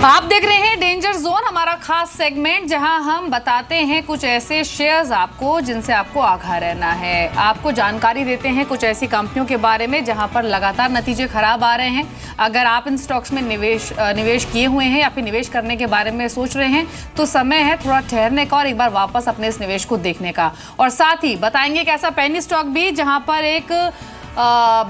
आप देख रहे हैं डेंजर जोन, हमारा खास सेगमेंट जहां हम बताते हैं कुछ ऐसे शेयर्स आपको जिनसे आपको आगाह रहना है। आपको जानकारी देते हैं कुछ ऐसी कंपनियों के बारे में जहां पर लगातार नतीजे खराब आ रहे हैं। अगर आप इन स्टॉक्स में निवेश किए हुए हैं या फिर निवेश करने के बारे में सोच रहे हैं तो समय है थोड़ा ठहरने का और एक बार वापस अपने इस निवेश को देखने का। और साथ ही बताएंगे एक ऐसा पेनी स्टॉक भी जहां पर एक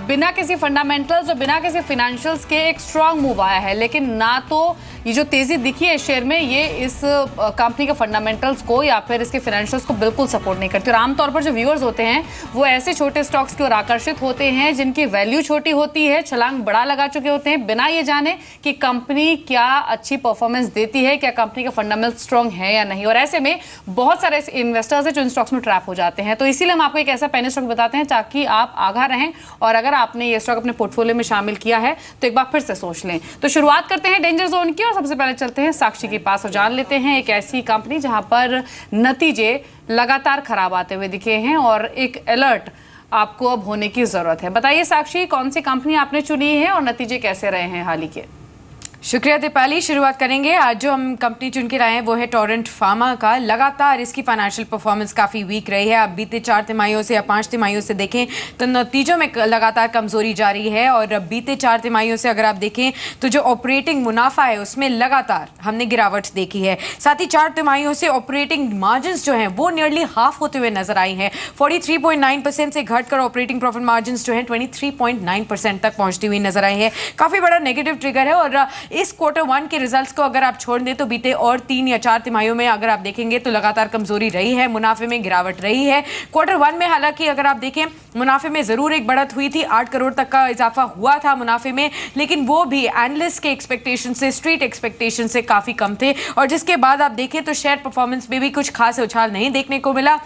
बिना किसी फंडामेंटल्स और बिना किसी फाइनेंशियल्स के एक स्ट्रांग मूव आया है, लेकिन ना तो ये जो तेजी दिखी है शेयर में ये इस कंपनी के फंडामेंटल्स को या फिर इसके फाइनेंशियल्स को बिल्कुल सपोर्ट नहीं करती। और आमतौर पर जो व्यूअर्स होते हैं वो ऐसे छोटे स्टॉक्स की ओर आकर्षित होते हैं जिनकी वैल्यू छोटी होती है, छलांग बड़ा लगा चुके होते हैं बिना ये जाने कि कंपनी क्या अच्छी परफॉर्मेंस देती है, क्या कंपनी का फंडामेंटल स्ट्रांग है या नहीं। और ऐसे में बहुत सारे इन्वेस्टर्स हैं जो इन स्टॉक्स में ट्रैप हो जाते हैं। तो इसीलिए हम आपको एक ऐसा पेनी स्टॉक बताते हैं ताकि आप आगाह रहें और अगर आपने ये स्टॉक अपने पोर्टफोलियो में शामिल किया है तो एक बार फिर से सोच लें। तो शुरुआत करते हैं डेंजर जोन की और सबसे पहले चलते हैं साक्षी के पास और जान लेते हैं एक ऐसी कंपनी जहां पर नतीजे लगातार खराब आते हुए दिखे हैं और एक अलर्ट आपको अब होने की जरूरत है। बताइए साक्षी, कौन सी कंपनी आपने चुनी है और नतीजे कैसे रहे हैं हाल ही के? शुक्रिया दीपाली। शुरुआत करेंगे, आज जो हम कंपनी चुन के लाए हैं वो है टोरेंट फार्मा का। लगातार इसकी फाइनेंशियल परफॉर्मेंस काफ़ी वीक रही है। अब बीते 4 तिमाहियों से या 5 तिमाहियों से देखें तो नतीजों में लगातार कमजोरी जारी है और बीते 4 तिमाहियों से अगर आप देखें तो जो ऑपरेटिंग मुनाफा है उसमें लगातार हमने गिरावट देखी है। साथ ही 4 तिमाहियों से ऑपरेटिंग मार्जिन जो हैं वो नियरली हाफ होते हुए नजर आई हैं। 43.9% से घटकर ऑपरेटिंग प्रॉफिट मार्जिन जो है 23.9% तक पहुंचती हुई नजर आई है। काफ़ी बड़ा नेगेटिव ट्रिगर है और इस क्वार्टर 1 के रिजल्ट्स को अगर आप छोड़ दें तो बीते और 3 या 4 तिमाहियों में अगर आप देखेंगे तो लगातार कमजोरी रही है, मुनाफे में गिरावट रही है। क्वार्टर 1 में हालांकि अगर आप देखें मुनाफे में जरूर एक बढ़त हुई थी, 8 करोड़ तक का इजाफा हुआ था मुनाफे में, लेकिन वो भी एनालिस्ट के एक्सपेक्टेशन से, स्ट्रीट एक्सपेक्टेशन से काफी कम थे। और जिसके बाद आप देखें तो शेयर परफॉर्मेंस में भी कुछ खास उछाल नहीं देखने को मिला,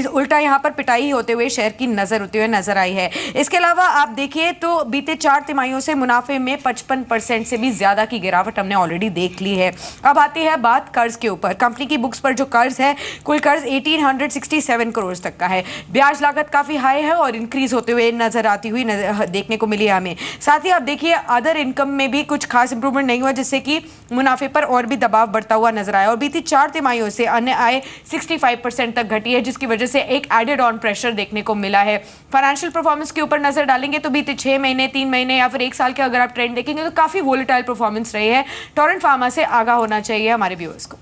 उल्टा यहाँ पर पिटाई होते हुए शेयर की नजर आई है। इसके अलावा आप देखिए तो बीते 4 तिमाहियों से मुनाफे में 55% से भी ज्यादा की गिरावट हमने ऑलरेडी देख ली है। अब आती है बात कर्ज के ऊपर। कंपनी की बुक्स पर जो कर्ज है, कुल कर्ज 1867 करोड़ तक का है। ब्याज लागत काफी हाई है और इंक्रीज होते हुए नजर आती हुई देखने को मिली हमें। साथ ही आप देखिए अदर इनकम में भी कुछ खास इंप्रूवमेंट नहीं हुआ जिससे कि मुनाफे पर और भी दबाव बढ़ता हुआ नजर आया। और बीती 4 तिमाहियों से अन्य आय 65% तक घटी है जिसकी वजह से एक एडेड ऑन प्रेशर देखने को मिला है। फाइनेंशियल परफॉर्मेंस के ऊपर नजर डालेंगे तो बीते 6 महीने, 3 महीने या फिर 1 साल के अगर आप ट्रेंड देखेंगे तो काफी वोलेटाइल परफॉर्मेंस रही है। टोरेंट फार्मा से आगाह होना चाहिए हमारे व्यूअर्स को।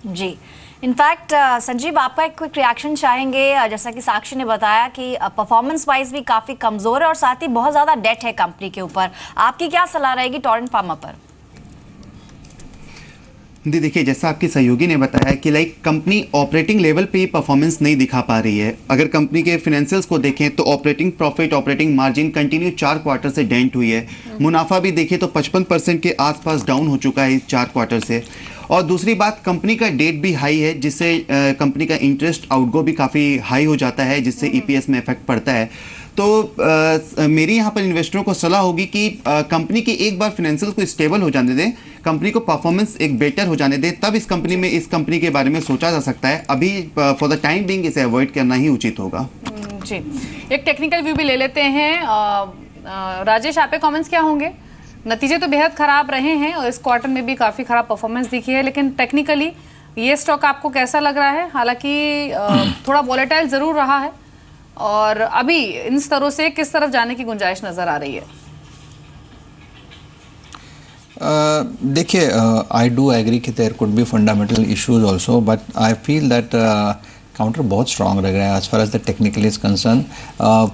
जी, इनफैक्ट संजीव आपका एक क्विक रिएक्शन चाहेंगे। जैसा कि साक्षी ने बताया कि परफॉर्मेंस वाइज भी काफ़ी कमज़ोर है और साथ ही बहुत ज़्यादा डेट है कंपनी के ऊपर। आपकी क्या सलाह रहेगी टोरेंट फार्मा पर? देखिए, जैसा आपके सहयोगी ने बताया कि कंपनी ऑपरेटिंग लेवल पे परफॉर्मेंस नहीं दिखा पा रही है। अगर कंपनी के फाइनेंशियल्स को देखें तो operating profit, operating margin continue 4 quarter से डेंट हुई है। मुनाफा भी देखें तो 55% के आसपास डाउन हो चुका है 4 क्वार्टर से। और दूसरी बात, कंपनी का डेट भी हाई है जिससे कंपनी का इंटरेस्ट आउटगो भी काफ़ी हाई हो जाता है जिससे ईपीएस में इफेक्ट पड़ता है। तो मेरी यहाँ पर इन्वेस्टरों को सलाह होगी कि कंपनी के एक बार फाइनेंशियल को स्टेबल हो जाने दें, कंपनी को परफॉर्मेंस एक बेटर हो जाने दें, तब इस कंपनी के बारे में सोचा जा सकता है। अभी फॉर द टाइम बीइंग इसे अवॉइड करना ही उचित होगा। जी, एक टेक्निकल व्यू भी ले लेते हैं। राजेश, आपके कमेंट्स क्या होंगे? नतीजे तो बेहद खराब रहे हैं और इस क्वार्टर में भी काफ़ी खराब परफॉर्मेंस दिखी है, लेकिन टेक्निकली ये स्टॉक आपको कैसा लग रहा है? हालांकि थोड़ा वॉलेटाइल ज़रूर रहा है और अभी इन स्तरों से किस तरफ जाने की गुंजाइश नज़र आ रही है? देखिए, आई डू एग्री कि there could be fundamental issues also, but I feel that counter बहुत स्ट्रांग लग रहा है as far as the technical is concern.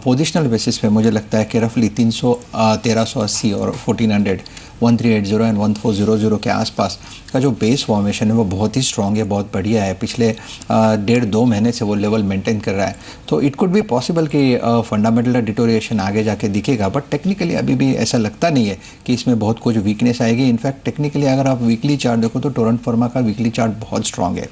Positional basis पे मुझे लगता है कि रफली 1380 और 1400, 1380 एंड 1400 के आसपास का जो बेस फॉर्मेशन है वो बहुत ही स्ट्रॉन्ग है, बहुत बढ़िया है। पिछले 1.5-2 महीने से वो लेवल मेंटेन कर रहा है। तो इट कुड बी पॉसिबल कि फंडामेंटल डिटोरिएशन आगे जाके दिखेगा, बट टेक्निकली अभी भी ऐसा लगता नहीं है कि इसमें बहुत कुछ वीकनेस आएगी। इनफैक्ट टेक्निकली अगर आप वीकली चार्ट देखो तो टोरेंट फार्मा का वीकली चार्ट बहुत स्ट्रॉन्ग है।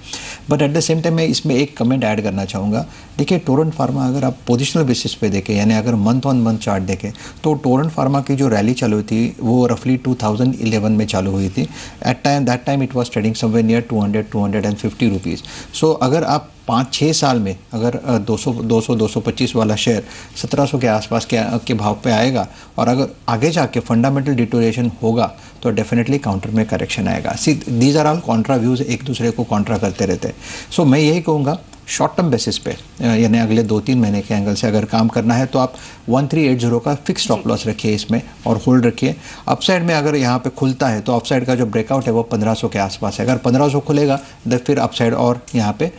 But at the same time मैं इसमें एक कमेंट ऐड करना चाहूँगा। देखिए, टोरेंट फार्मा अगर आप पोजिशनल बेसिस पे देखें, यानी अगर मंथ ऑन मंथ चार्ट देखें तो टोरेंट फार्मा की जो रैली चालू थी वो रफली 2011 में चालू हुई थी। That time it was trading somewhere near 250 rupees. So अगर आप 5-6 साल में अगर 225 वाला शेयर 1700 के आसपास के भाव पे आएगा और अगर आगे जाके फंडामेंटल डिटोरिएशन होगा तो डेफिनेटली काउंटर में करेक्शन आएगा। See these are all contra views, एक दूसरे को कॉन्ट्रा करते रहते हैं। सो मैं यही कहूँगा शॉर्ट टर्म बेसिस पे यानी अगले 2-3 महीने के एंगल से अगर काम करना है तो आप 1380 का फिक्स स्टॉप लॉस रखिए इसमें और होल्ड रखिए। अपसाइड में अगर यहाँ पे खुलता है तो अपसाइड का जो ब्रेकआउट है वो 1500 के आसपास है। अगर 1500 खुलेगा तो फिर अपसाइड और यहाँ पे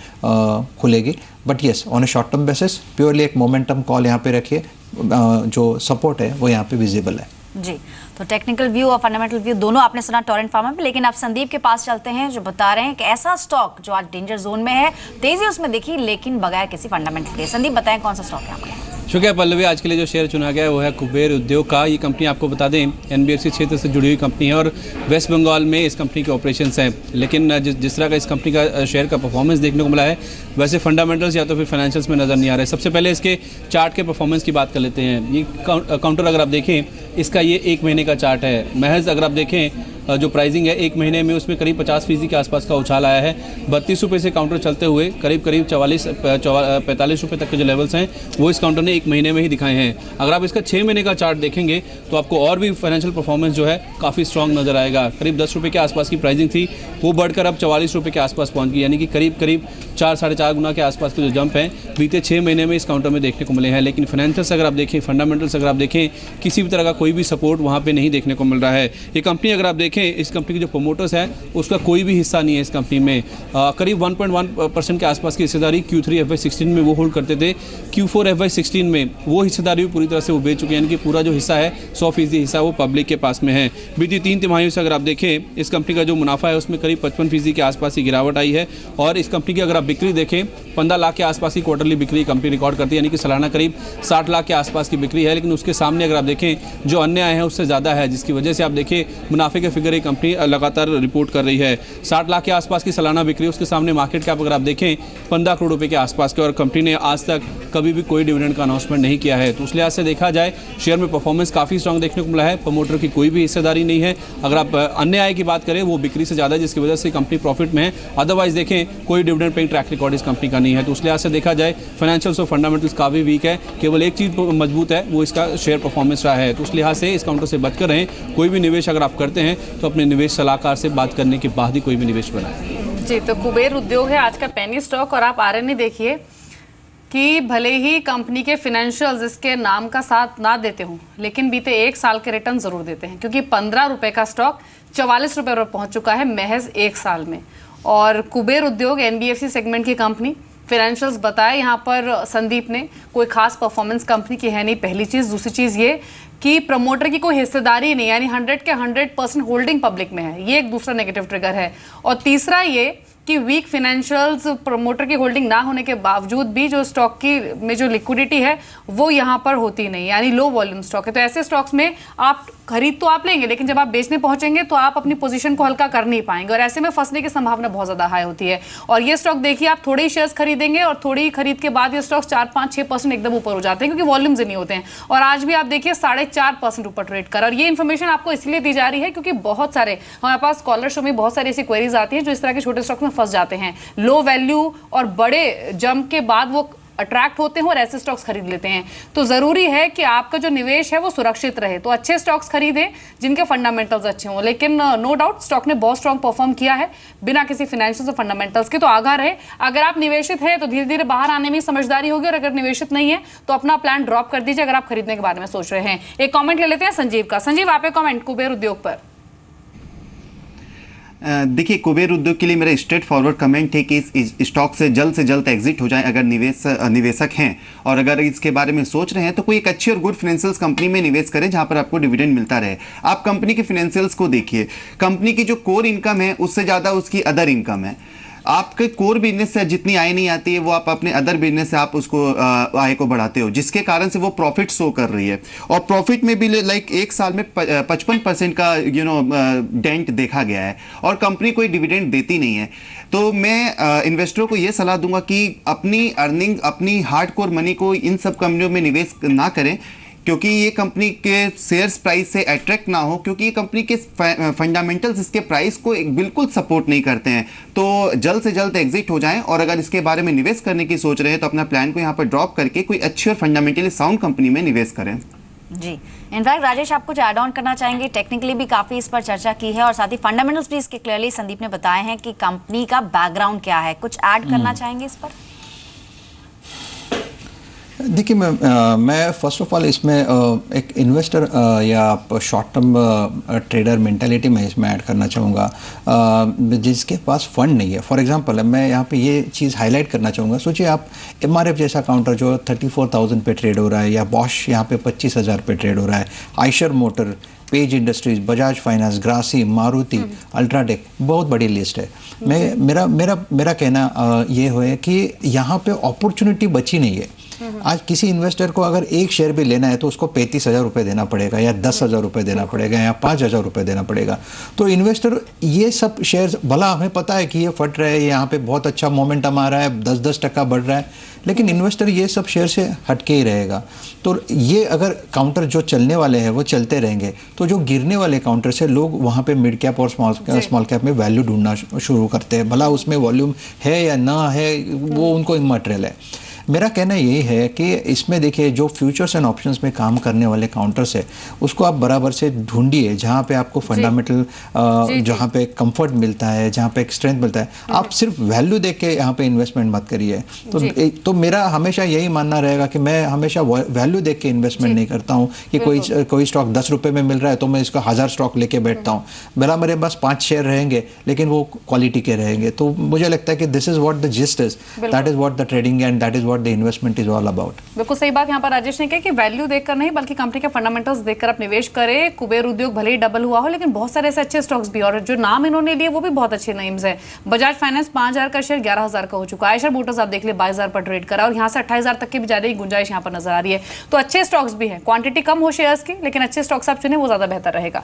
खुलेगी। But yes, on A short term basis purely एक मोमेंटम कॉल यहाँ पे रखिए। जो सपोर्ट है वो यहाँ पे विजिबल है जी। तो टेक्निकल व्यू और फंडामेंटल व्यू दोनों आपने सुना टोरेंट फार्मा पे, लेकिन आप संदीप के पास चलते हैं जो बता रहे हैं कि ऐसा स्टॉक जो आज डेंजर जोन में है, तेजी उसमें दिखी लेकिन बगैर किसी फंडामेंटल के। संदीप बताएं कौन सा स्टॉक है आपका? शुक्रिया पल्लवी। आज के लिए जो शेयर चुना गया है वो है कुबेर उद्योग का। ये कंपनी आपको बता दें एनबीएफसी क्षेत्र से जुड़ी हुई कंपनी है और वेस्ट बंगाल में इस कंपनी के ऑपरेशंस हैं। लेकिन जिस तरह का इस कंपनी का शेयर का परफॉर्मेंस देखने को मिला है वैसे फंडामेंटल्स या तो फिर फाइनेंशियल्स में नज़र नहीं आ रहे। सबसे पहले इसके चार्ट के परफॉर्मेंस की बात कर लेते हैं। ये काउंटर अगर आप देखें इसका ये 1 महीने का चार्ट है। महज अगर आप देखें जो प्राइसिंग है 1 महीने में उसमें करीब 50% के आसपास का उछाल आया है। 32 रुपये से काउंटर चलते हुए करीब 45 रुपये तक के जो लेवल्स हैं वो इस काउंटर ने 1 महीने में ही दिखाए हैं। अगर आप इसका 6 महीने का चार्ट देखेंगे तो आपको और भी फाइनेंशियल परफॉर्मेंस जो है काफ़ी स्ट्रॉन्ग नज़र आएगा। करीब 10 रुपये के आसपास की प्राइसिंग थी वो बढ़कर अब 44 रुपये के आसपास पहुँच गई, यानी कि करीब 4-4.5 गुना के आसपास के जो जंप हैं बीते 6 महीने में इस काउंटर में देखने को मिले हैं। लेकिन फाइनेंशियल्स अगर आप देखें, फंडामेंटल्स अगर आप देखें, किसी भी तरह का कोई भी सपोर्ट वहाँ पे नहीं देखने को मिल रहा है। ये कंपनी अगर आप देखें, इस कंपनी के जो प्रमोटर्स हैं उसका कोई भी हिस्सा नहीं है इस कंपनी में। करीब 1.1% के आसपास की हिस्सेदारी Q3 FY16 में वो होल्ड करते थे। Q4 FY16 में वो हिस्सेदारी भी पूरी तरह से वो बेच चुके हैं, यानी कि पूरा जो हिस्सा है 100% हिस्सा वो पब्लिक के पास में है। बीती 3 तिमाहियों से अगर आप देखें इस कंपनी का जो मुनाफा है उसमें करीब 55% के आसपास की गिरावट आई है। और इस कंपनी की अगर आप बिक्री देखें 15 लाख के आसपास की क्वार्टरली बिक्री कंपनी रिकॉर्ड करती है, यानी कि सालाना करीब 60 लाख के आसपास की बिक्री है। लेकिन उसके सामने अगर आप देखें जो अन्य आए हैं उससे ज़्यादा है, जिसकी वजह से आप देखिए मुनाफे के फिगर ये कंपनी लगातार रिपोर्ट कर रही है। 60 लाख के आसपास की सालाना बिक्री, उसके सामने मार्केट कैप अगर आप देखें 15 करोड़ रुपए के आसपास के, और कंपनी ने आज तक कभी भी कोई डिविडेंड का अनाउंसमेंट नहीं किया है। तो उस लिहाज से देखा जाए शेयर में परफॉर्मेंस काफ़ी स्ट्रांग देखने को मिला है। प्रमोटर की कोई भी हिस्सेदारी नहीं है। अगर आप अन्य आय की बात करें वो बिक्री से ज़्यादा है, जिसकी वजह से कंपनी प्रॉफिट में है। अदरवाइज देखें कोई डिविडेंड पेइंग ट्रैक रिकॉर्ड इस कंपनी का नहीं है। तो उस लिहाज से देखा जाए फाइनेंशियल्स और फंडामेंटल्स काफ़ी वीक है। केवल एक चीज़ मजबूत है वो इसका शेयर परफॉर्मेंस रहा है। तो उस लिहाज से इस काउंटर से बचकर रहें। कोई भी निवेश अगर आप करते हैं तो अपने निवेश सलाहकार से बात करने के बाद ही कोई भी निवेश बनाएं। जी, तो कुबेर उद्योग है आज का पेनी स्टॉक। और आप RNA देखिए कि भले ही कंपनी के फिनेंशियल्स इसके नाम का साथ ना देते हों, लेकिन बीते 1 साल के रिटर्न जरूर देते हैं, क्योंकि 15 रुपए का स्टॉक 44 रुपए पर पहुंच चुका है महज 1 साल में। और कुबेर उद्योग NBFC सेगमेंट की कंपनी, फिनेंशियल्स बताए यहाँ पर संदीप ने, कोई खास परफॉर्मेंस कंपनी की है नहीं, पहली चीज़। दूसरी चीज़ ये कि प्रमोटर की कोई हिस्सेदारी नहीं, यानी 100 के 100% होल्डिंग पब्लिक में है, ये एक दूसरा नेगेटिव ट्रिगर है। और तीसरा ये कि वीक फाइनेंशियल्स, प्रमोटर की होल्डिंग ना होने के बावजूद भी जो स्टॉक की में जो लिक्विडिटी है वो यहाँ पर होती नहीं, यानी लो वॉल्यूम स्टॉक है। तो ऐसे स्टॉक्स में आप खरीद तो आप लेंगे, लेकिन जब आप बेचने पहुंचेंगे तो आप अपनी पोजीशन को हल्का कर नहीं पाएंगे, और ऐसे में फंसने की संभावना बहुत ज़्यादा हाई होती है। और ये स्टॉक देखिए, आप थोड़े ही शेयर्स खरीदेंगे और थोड़ी ही खरीद के बाद ये स्टॉक्स 4-5-6% एकदम ऊपर हो जाते हैं, क्योंकि वॉल्यूम्स नहीं होते हैं। और आज भी आप देखिए 4.5% ऊपर ट्रेड कर। और ये इन्फॉर्मेशन आपको इसलिए दी जा रही है क्योंकि बहुत सारे हमारे पास कॉलर शो में बहुत सारी ऐसी क्वेरीज आती हैं जो इस तरह के छोटे स्टॉक में फंस जाते हैं। लो वैल्यू और बड़े जंप के बाद वो अट्रैक्ट होते हैं और ऐसे स्टॉक्स खरीद लेते हैं। तो जरूरी है कि आपका जो निवेश है वो सुरक्षित रहे। तो अच्छे स्टॉक्स खरीदें जिनके फंडामेंटल्स अच्छे हों। लेकिन नो डाउट स्टॉक ने बहुत स्ट्रांग परफॉर्म किया है बिना किसी फाइनेंशियल और फंडामेंटल्स के। तो आगाह रहे। अगर आप निवेशित हैं तो धीरे धीरे बाहर आने में समझदारी होगी, और अगर निवेशित नहीं है तो अपना प्लान ड्रॉप कर दीजिए अगर आप खरीदने के बारे में सोच रहे हैं। एक कॉमेंट ले लेते हैं संजीव का। संजीव, आप एक कॉमेंट कुबेर उद्योग पर। देखिए, कुबेर उद्योग के लिए मेरा स्ट्रेट फॉरवर्ड कमेंट है कि इस स्टॉक से जल्द एग्जिट हो जाएं अगर निवेशक हैं, और अगर इसके बारे में सोच रहे हैं तो कोई एक अच्छी और गुड फाइनेंशियल्स कंपनी में निवेश करें जहां पर आपको डिविडेंड मिलता रहे। आप कंपनी के फाइनेंशियल्स को देखिए, कंपनी की जो कोर इनकम है उससे ज़्यादा उसकी अदर इनकम है। आपके कोर बिजनेस से जितनी आय नहीं आती है वो आप अपने अदर बिजनेस से आप उसको आय को बढ़ाते हो, जिसके कारण से वो प्रॉफिट शो कर रही है। और प्रॉफिट में भी लाइक 1 साल में 55% का डेंट देखा गया है, और कंपनी कोई डिविडेंड देती नहीं है। तो मैं इन्वेस्टरों को ये सलाह दूंगा कि अपनी अर्निंग, अपनी हार्ड कोर मनी को इन सब कंपनियों में निवेश ना करें। क्योंकि ये कंपनी के शेयर्स प्राइस से अट्रैक्ट ना हो, क्योंकि ये कंपनी के फंडामेंटल्स इसके प्राइस को बिल्कुल सपोर्ट नहीं करते हैं। तो जल्द से जल्द एग्जिट हो जाएं, और अगर इसके बारे में निवेश करने की सोच रहे हैं तो अपना प्लान को यहाँ पर ड्रॉप करके कोई अच्छी और फंडामेंटली साउंड कंपनी में निवेश करें। जी, इनफैक्ट राजेश, आप कुछ ऐड ऑन करना चाहेंगे? टेक्निकली भी काफी इस पर चर्चा की है और साथ ही फंडामेंटल्स भी इसके क्लियरली संदीप ने बताए हैं कि कंपनी का बैकग्राउंड क्या है, कुछ ऐड करना चाहेंगे इस पर? देखिए मैं फर्स्ट ऑफ ऑल इसमें एक इन्वेस्टर या शॉर्ट टर्म ट्रेडर मेंटालिटी में इसमें ऐड करना चाहूँगा, जिसके पास फंड नहीं है। फॉर एग्जांपल मैं यहाँ पे ये चीज़ हाईलाइट करना चाहूँगा, सोचिए आप MRF जैसा काउंटर जो 34,000 पे ट्रेड हो रहा है, या बॉश यहाँ पे 25,000 पे ट्रेड हो रहा है, Eicher motor, Page industries, Bajaj finance, Grasim, Maruti, UltraTech, बहुत बड़ी लिस्ट है। मेरा कहना ये है कि यहाँ पे अपॉर्चुनिटी बची नहीं है। आज किसी इन्वेस्टर को अगर एक शेयर भी लेना है तो उसको 35,000 रुपये देना पड़ेगा, या 10,000 रुपये देना पड़ेगा, या 5,000 रुपये देना पड़ेगा। तो इन्वेस्टर ये सब शेयर्स, भला हमें पता है कि ये फट रहा है, यहाँ पे बहुत अच्छा मोमेंटम आ रहा है, 10% बढ़ रहा है, लेकिन इन्वेस्टर ये सब शेयर से हटके ही रहेगा। तो ये अगर काउंटर जो चलने वाले हैं वो चलते रहेंगे, तो जो गिरने वाले काउंटर से लोग वहाँ पे मिड कैप और स्मॉल कैप में वैल्यू ढूंढना शुरू करते हैं। भला उसमें वॉल्यूम है या ना है, वो उनको इमैटेरियल है। मेरा कहना यही है कि इसमें देखिए जो फ्यूचर्स एंड ऑप्शंस में काम करने वाले काउंटर्स है उसको आप बराबर से ढूंढिए, जहाँ पे आपको फंडामेंटल जहाँ पे कंफर्ट मिलता है, जहाँ पे एक स्ट्रेंथ मिलता है। आप सिर्फ वैल्यू देख के यहाँ पे इन्वेस्टमेंट मत करिए। तो मेरा हमेशा यही मानना रहेगा कि मैं हमेशा वैल्यू देख के इन्वेस्टमेंट नहीं करता हूँ कि कोई स्टॉक 10 रुपये में मिल रहा है तो मैं इसका 1000 स्टॉक लेके बैठता हूँ। भला मेरे पास 5 शेयर रहेंगे लेकिन वो क्वालिटी के रहेंगे। तो मुझे लगता है कि this is what the gist is, that is what the trading and that is what the investment is all about. बिल्कुल सही बात यहाँ पर राजेश ने कहा कि वैल्यू देखकर नहीं बल्कि कंपनी के फंडामेंटल्स देखकर आप निवेश करें। कुबेर उद्योग भले ही डबल हुआ हो लेकिन बहुत सारे ऐसे अच्छे स्टॉक्स भी, और जो नाम इन्होंने लिए वो भी बहुत अच्छे नेम्स है। बजाज फाइनेंस 5,000 का शेयर 11,000 का हो चुका है। आयशर मोटर्स आप देख ले 22,000 पर ट्रेड करा, और यहाँ से 28,000 तक की भी जाने की गुंजाइश यहाँ पर नजर आ रही है। तो अच्छे स्टॉक्स भी हैं, क्वांटिटी कम हो शेयर्स की, लेकिन अच्छे स्टॉक्स आप चुने वो ज्यादा बेहतर रहेगा।